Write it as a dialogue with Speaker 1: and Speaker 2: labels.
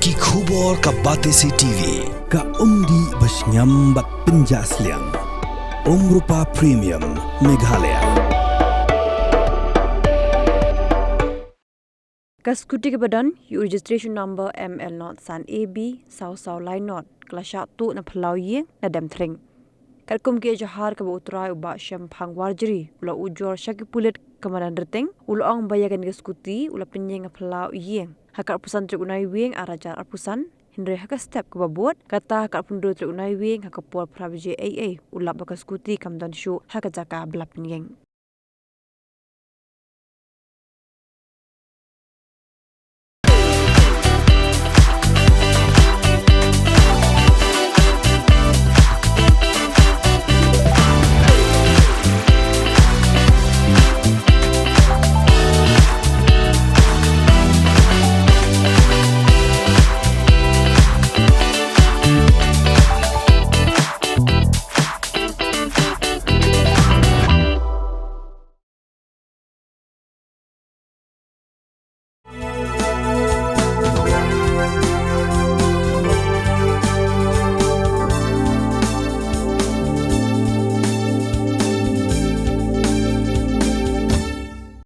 Speaker 1: Ki khubor ka Batesi TV.
Speaker 2: Ka umdi basnyam bat penjaslian. Rupa Premium Meghalaya.
Speaker 3: Ka Scooty ke badan, you registration number ML0 san AB, Sau Line Not, kelas 1 na Phyllaw Ïing na Demthring. Kalkum ke jahar ke utrai uba syam phang warjeri, ula ujor syaki pulit kemadan derting, ula ong bayagan ke Scooty, ula penyeng ke Phyllaw Ïing. Hakar pusan trik unai wing arajar arpusan, hindre haka step ke babot, kata hakar pundur trik unai wing haka pol pravije AA, ula baka Scooty kamdan syu haka jaka belap penyeng.